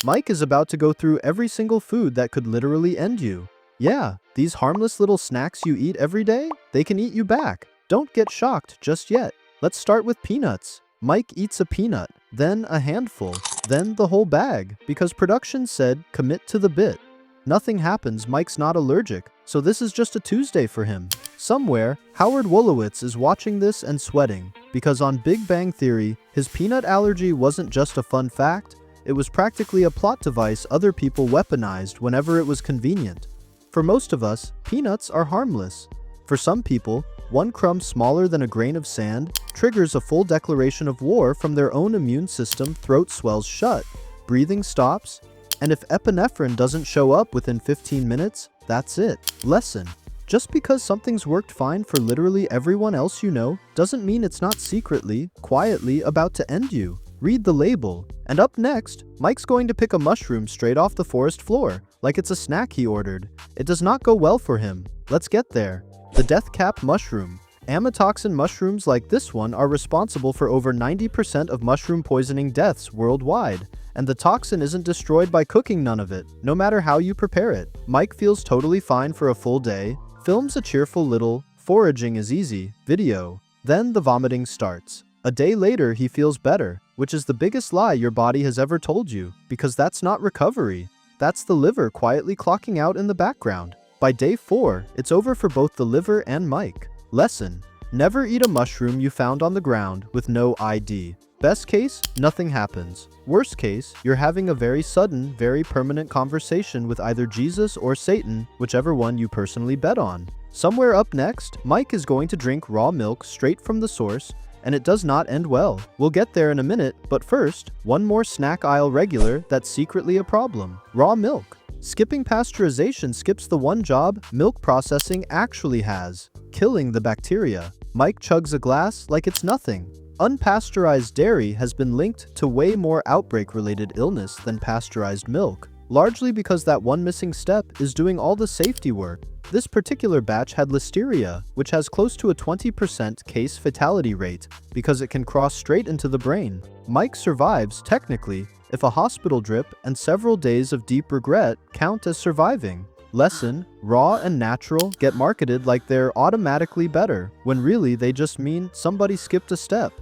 Mike is about to go through every single food that could literally end you. Yeah, these harmless little snacks you eat every day, they can eat you back. Don't get shocked just yet. Let's start with peanuts. Mike eats a peanut, then a handful, then the whole bag, because production said commit to the bit. Nothing happens, Mike's not allergic, so this is just a Tuesday for him. Somewhere, Howard Wolowitz is watching this and sweating, because on Big Bang Theory, his peanut allergy wasn't just a fun fact, it was practically a plot device other people weaponized whenever it was convenient. For most of us, peanuts are harmless. For some people, one crumb smaller than a grain of sand triggers a full declaration of war from their own immune system. Throat swells shut, breathing stops, and if epinephrine doesn't show up within 15 minutes, that's it. Lesson: just because something's worked fine for literally everyone else you know, doesn't mean it's not secretly, quietly about to end you. Read the label. And up next, Mike's going to pick a mushroom straight off the forest floor, like it's a snack he ordered. It does not go well for him. Let's get there. The death cap mushroom. Amatoxin mushrooms like this one are responsible for over 90% of mushroom poisoning deaths worldwide. And the toxin isn't destroyed by cooking none of it, no matter how you prepare it. Mike feels totally fine for a full day, films a cheerful little "foraging is easy" video. Then the vomiting starts. A day later he feels better, which is the biggest lie your body has ever told you, because that's not recovery. That's the liver quietly clocking out in the background. By day 4, it's over for both the liver and Mike. Lesson: never eat a mushroom you found on the ground with no ID. Best case, nothing happens. Worst case, you're having a very sudden, very permanent conversation with either Jesus or Satan, whichever one you personally bet on. Somewhere up next, Mike is going to drink raw milk straight from the source, and it does not end well. We'll get there in a minute, but first, one more snack aisle regular that's secretly a problem: raw milk. Skipping pasteurization skips the one job milk processing actually has: killing the bacteria. Mike chugs a glass like it's nothing. Unpasteurized dairy has been linked to way more outbreak-related illness than pasteurized milk, largely because that one missing step is doing all the safety work. This particular batch had listeria, which has close to a 20% case fatality rate because it can cross straight into the brain. Mike survives, technically, if a hospital drip and several days of deep regret count as surviving. Lesson: raw and natural get marketed like they're automatically better, when really they just mean somebody skipped a step.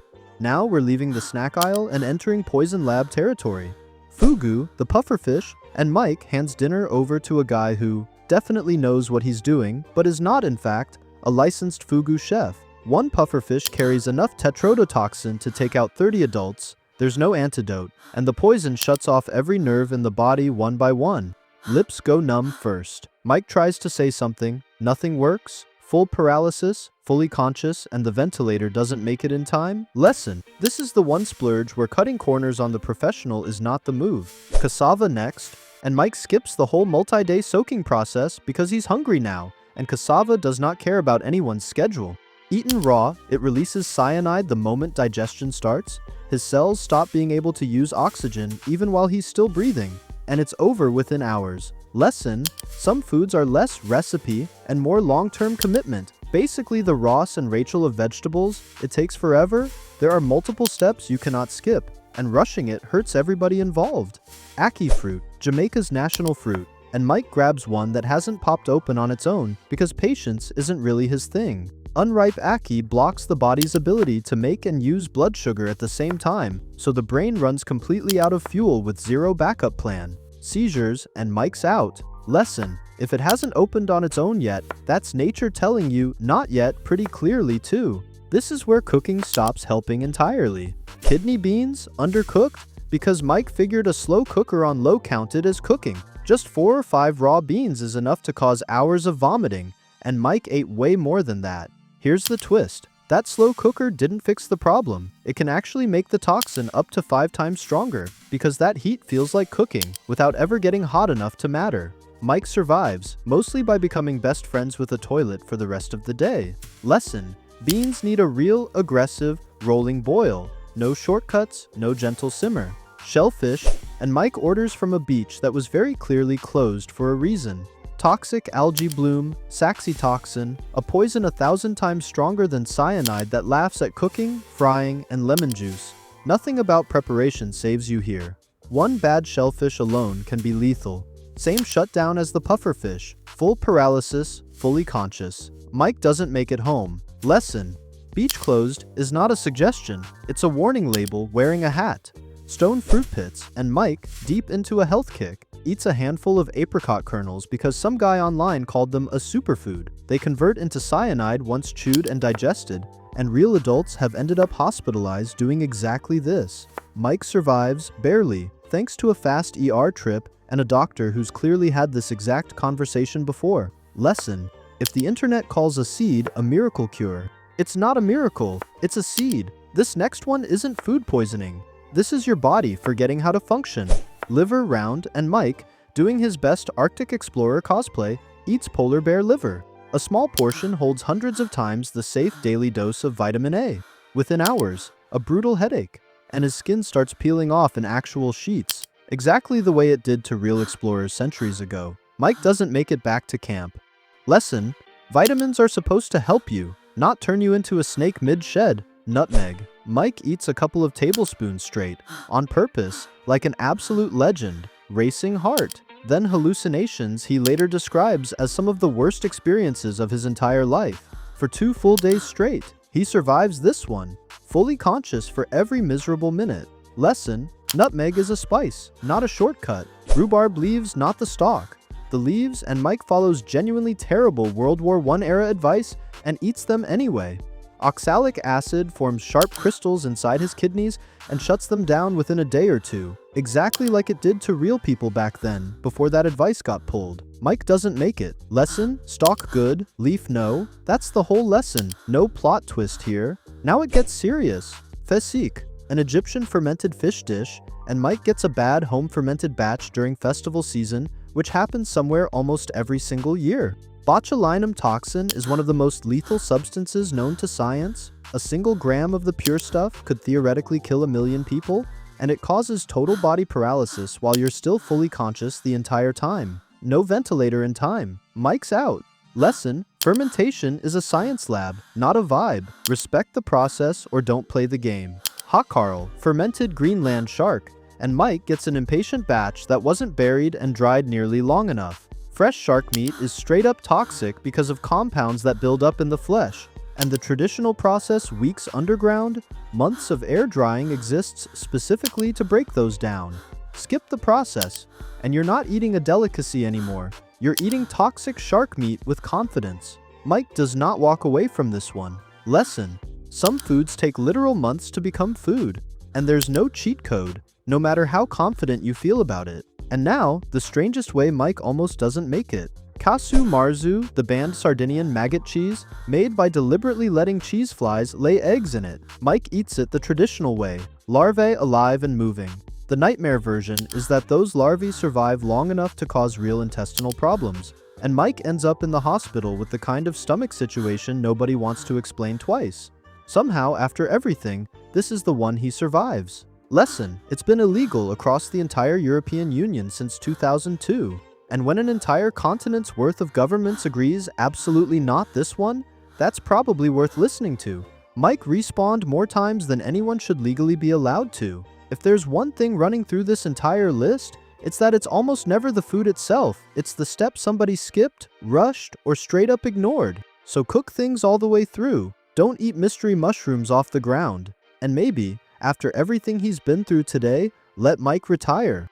Now we're leaving the snack aisle and entering poison lab territory. Fugu, the pufferfish, and Mike hands dinner over to a guy who definitely knows what he's doing, but is not in fact a licensed fugu chef. One pufferfish carries enough tetrodotoxin to take out 30 adults. There's no antidote, and the poison shuts off every nerve in the body one by one. Lips go numb first. Mike tries to say something, nothing works. Full paralysis, fully conscious, and the ventilator doesn't make it in time. Lesson: this is the one splurge where cutting corners on the professional is not the move. Cassava next, and Mike skips the whole multi-day soaking process because he's hungry now, and cassava does not care about anyone's schedule. Eaten raw, it releases cyanide the moment digestion starts. His cells stop being able to use oxygen even while he's still breathing, and it's over within hours. Lesson: some foods are less recipe and more long-term commitment. Basically the Ross and Rachel of vegetables. It takes forever. There are multiple steps you cannot skip, and rushing it hurts everybody involved. Ackee fruit, Jamaica's national fruit, and Mike grabs one that hasn't popped open on its own because patience isn't really his thing. Unripe ackee blocks the body's ability to make and use blood sugar at the same time, so the brain runs completely out of fuel with zero backup plan. Seizures, and Mike's out. Lesson: if it hasn't opened on its own yet, that's nature telling you not yet pretty clearly too. This is where cooking stops helping entirely. Kidney beans, undercooked? Because Mike figured a slow cooker on low counted as cooking. Just 4 or 5 raw beans is enough to cause hours of vomiting, and Mike ate way more than that. Here's the twist: that slow cooker didn't fix the problem. It can actually make the toxin up to 5 times stronger, because that heat feels like cooking, without ever getting hot enough to matter. Mike survives, mostly by becoming best friends with a toilet for the rest of the day. Lesson: beans need a real, aggressive, rolling boil. No shortcuts, no gentle simmer. Shellfish, and Mike orders from a beach that was very clearly closed for a reason. Toxic algae bloom, saxitoxin, a poison 1,000 times stronger than cyanide that laughs at cooking, frying, and lemon juice. Nothing about preparation saves you here. One bad shellfish alone can be lethal. Same shutdown as the pufferfish. Full paralysis, fully conscious. Mike doesn't make it home. Lesson: beach closed is not a suggestion, it's a warning label wearing a hat. Stone fruit pits, and Mike, deep into a health kick, eats a handful of apricot kernels because some guy online called them a superfood. They convert into cyanide once chewed and digested, and real adults have ended up hospitalized doing exactly this. Mike survives, barely, thanks to a fast ER trip and a doctor who's clearly had this exact conversation before. Lesson: if the internet calls a seed a miracle cure, it's not a miracle, it's a seed. This next one isn't food poisoning. This is your body forgetting how to function. Liver round, and Mike, doing his best Arctic explorer cosplay, eats polar bear liver. A small portion holds hundreds of times the safe daily dose of vitamin A. Within hours, a brutal headache, and his skin starts peeling off in actual sheets, exactly the way it did to real explorers centuries ago. Mike doesn't make it back to camp. Lesson: vitamins are supposed to help you, not turn you into a snake mid-shed. Nutmeg. Mike eats a couple of tablespoons straight, on purpose, like an absolute legend. Racing heart. Then hallucinations he later describes as some of the worst experiences of his entire life. For 2 full days straight, he survives this one, fully conscious for every miserable minute. Lesson: nutmeg is a spice, not a shortcut. Rhubarb leaves, not the stalk. The leaves, and Mike follows genuinely terrible World War I era advice and eats them anyway. Oxalic acid forms sharp crystals inside his kidneys and shuts them down within a day or two, exactly like it did to real people back then, before that advice got pulled. Mike doesn't make it. Lesson: stalk good, leaf no. That's the whole lesson. No plot twist here. Now it gets serious. Fesik, an Egyptian fermented fish dish, and Mike gets a bad home fermented batch during festival season, which happens somewhere almost every single year. Botulism toxin is one of the most lethal substances known to science. A single gram of the pure stuff could theoretically kill 1 million people, and it causes total body paralysis while you're still fully conscious the entire time. No ventilator in time. Mike's out. Lesson: fermentation is a science lab, not a vibe. Respect the process or don't play the game. Hakarl, fermented Greenland shark, and Mike gets an impatient batch that wasn't buried and dried nearly long enough. Fresh shark meat is straight up toxic because of compounds that build up in the flesh, and the traditional process weeks underground, months of air drying exists specifically to break those down. Skip the process, and you're not eating a delicacy anymore. You're eating toxic shark meat with confidence. Mike does not walk away from this one. Lesson: some foods take literal months to become food, and there's no cheat code, no matter how confident you feel about it. And now, the strangest way Mike almost doesn't make it. Casu marzu, the banned Sardinian maggot cheese, made by deliberately letting cheese flies lay eggs in it. Mike eats it the traditional way, larvae alive and moving. The nightmare version is that those larvae survive long enough to cause real intestinal problems, and Mike ends up in the hospital with the kind of stomach situation nobody wants to explain twice. Somehow, after everything, this is the one he survives. Lesson: it's been illegal across the entire European Union since 2002. And when an entire continent's worth of governments agrees absolutely not this one, that's probably worth listening to. Mike respawned more times than anyone should legally be allowed to. If there's one thing running through this entire list, it's that it's almost never the food itself. It's the step somebody skipped, rushed, or straight up ignored. So cook things all the way through. Don't eat mystery mushrooms off the ground. And maybe, after everything he's been through today, let Mike retire.